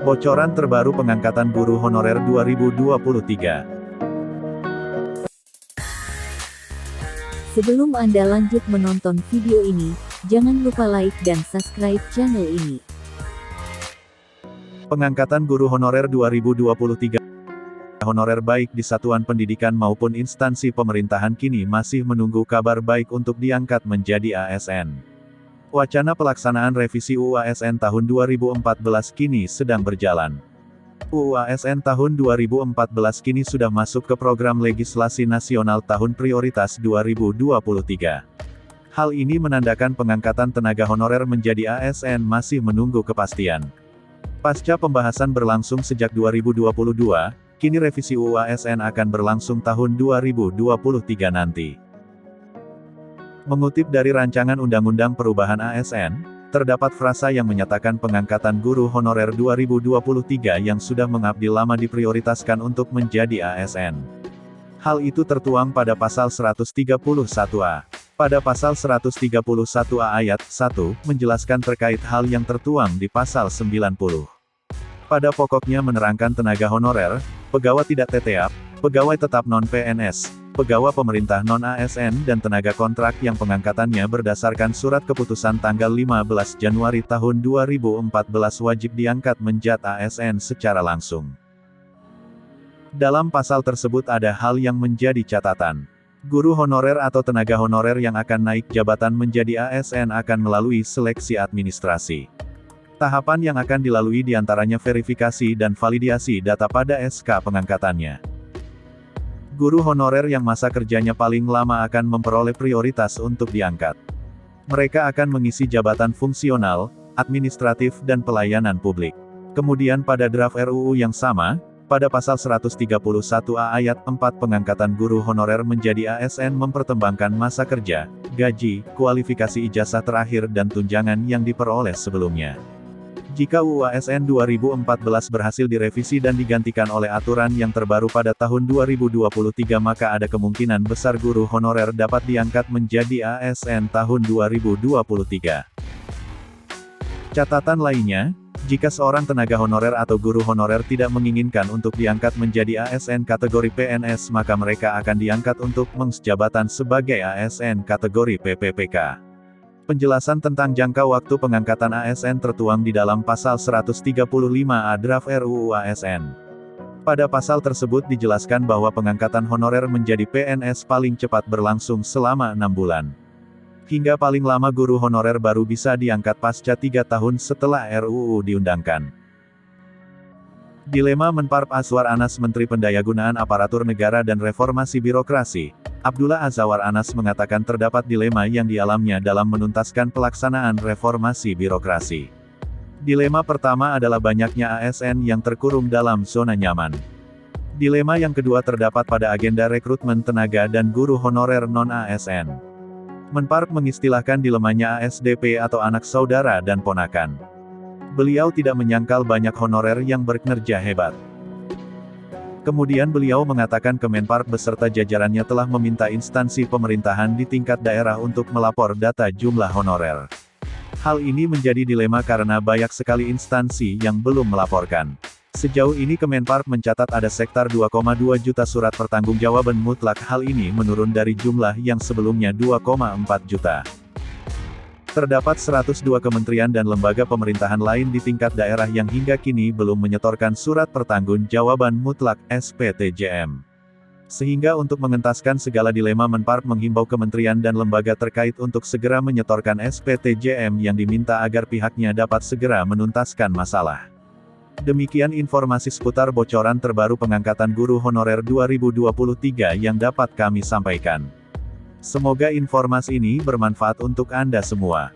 Bocoran terbaru pengangkatan guru honorer 2023. Sebelum Anda lanjut menonton video ini, jangan lupa like dan subscribe channel ini. Pengangkatan guru honorer 2023. Honorer baik di satuan pendidikan maupun instansi pemerintahan kini masih menunggu kabar baik untuk diangkat menjadi ASN. Wacana pelaksanaan revisi UU ASN tahun 2014 kini sedang berjalan. UU ASN tahun 2014 kini sudah masuk ke program legislasi nasional tahun prioritas 2023. Hal ini menandakan pengangkatan tenaga honorer menjadi ASN masih menunggu kepastian. Pasca pembahasan berlangsung sejak 2022, kini revisi UU ASN akan berlangsung tahun 2023 nanti. Mengutip dari rancangan Undang-Undang Perubahan ASN, terdapat frasa yang menyatakan pengangkatan guru honorer 2023 yang sudah mengabdi lama diprioritaskan untuk menjadi ASN. Hal itu tertuang pada pasal 131A. Pada pasal 131A ayat 1, menjelaskan terkait hal yang tertuang di pasal 90. Pada pokoknya menerangkan tenaga honorer, pegawai tidak tetap, pegawai tetap non-PNS, pegawai pemerintah non-ASN dan tenaga kontrak yang pengangkatannya berdasarkan surat keputusan tanggal 15 Januari tahun 2014 wajib diangkat menjadi ASN secara langsung. Dalam pasal tersebut ada hal yang menjadi catatan. Guru honorer atau tenaga honorer yang akan naik jabatan menjadi ASN akan melalui seleksi administrasi. Tahapan yang akan dilalui diantaranya verifikasi dan validasi data pada SK pengangkatannya. Guru honorer yang masa kerjanya paling lama akan memperoleh prioritas untuk diangkat. Mereka akan mengisi jabatan fungsional, administratif dan pelayanan publik. Kemudian pada draft RUU yang sama, pada pasal 131A ayat 4 pengangkatan guru honorer menjadi ASN mempertimbangkan masa kerja, gaji, kualifikasi ijazah terakhir dan tunjangan yang diperoleh sebelumnya. Jika UU ASN 2014 berhasil direvisi dan digantikan oleh aturan yang terbaru pada tahun 2023 maka ada kemungkinan besar guru honorer dapat diangkat menjadi ASN tahun 2023. Catatan lainnya, jika seorang tenaga honorer atau guru honorer tidak menginginkan untuk diangkat menjadi ASN kategori PNS maka mereka akan diangkat untuk mengisi jabatan sebagai ASN kategori PPPK. Penjelasan tentang jangka waktu pengangkatan ASN tertuang di dalam pasal 135A draft RUU ASN. Pada pasal tersebut dijelaskan bahwa pengangkatan honorer menjadi PNS paling cepat berlangsung selama 6 bulan. Hingga paling lama guru honorer baru bisa diangkat pasca 3 tahun setelah RUU diundangkan. Dilema Menparp Azwar Anas Menteri Pendayagunaan Aparatur Negara dan Reformasi Birokrasi, Abdullah Azwar Anas mengatakan terdapat dilema yang dialaminya dalam menuntaskan pelaksanaan reformasi birokrasi. Dilema pertama adalah banyaknya ASN yang terkurung dalam zona nyaman. Dilema yang kedua terdapat pada agenda rekrutmen tenaga dan guru honorer non-ASN. Menparp mengistilahkan dilemanya ASDP atau anak saudara dan ponakan. Beliau tidak menyangkal banyak honorer yang berkinerja hebat. Kemudian beliau mengatakan Kemenparp beserta jajarannya telah meminta instansi pemerintahan di tingkat daerah untuk melapor data jumlah honorer. Hal ini menjadi dilema karena banyak sekali instansi yang belum melaporkan. Sejauh ini Kemenparp mencatat ada sekitar 2,2 juta surat pertanggungjawaban mutlak. Hal ini menurun dari jumlah yang sebelumnya 2,4 juta. Terdapat 102 kementerian dan lembaga pemerintahan lain di tingkat daerah yang hingga kini belum menyetorkan surat pertanggungjawaban mutlak (SPTJM). Sehingga untuk mengentaskan segala dilema Menparp menghimbau kementerian dan lembaga terkait untuk segera menyetorkan SPTJM yang diminta agar pihaknya dapat segera menuntaskan masalah. Demikian informasi seputar bocoran terbaru pengangkatan guru honorer 2023 yang dapat kami sampaikan. Semoga informasi ini bermanfaat untuk Anda semua.